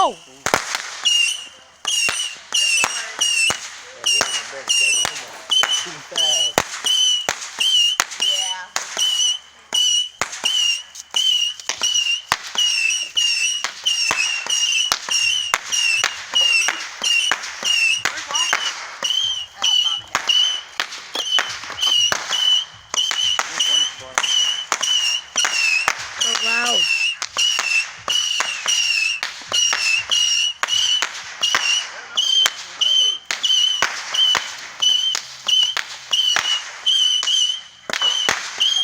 Oh! Yeah. Where's Austin? Mom and Dad. Oh, wow.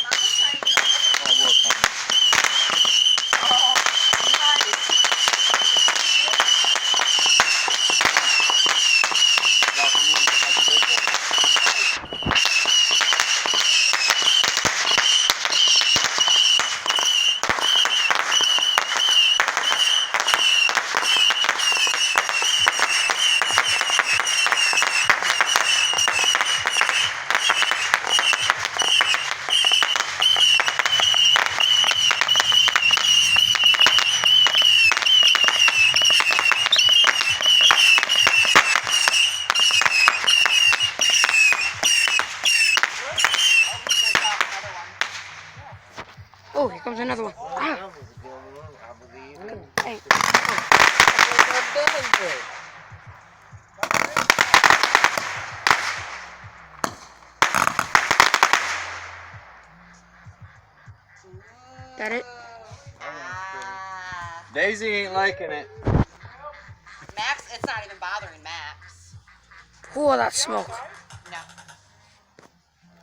Mama's trying to get Oh, nice. Oh, here comes another one. Ah. Hey. Got it? Ah. Daisy ain't liking it. Max, it's not even bothering Max. Oh, that smoke.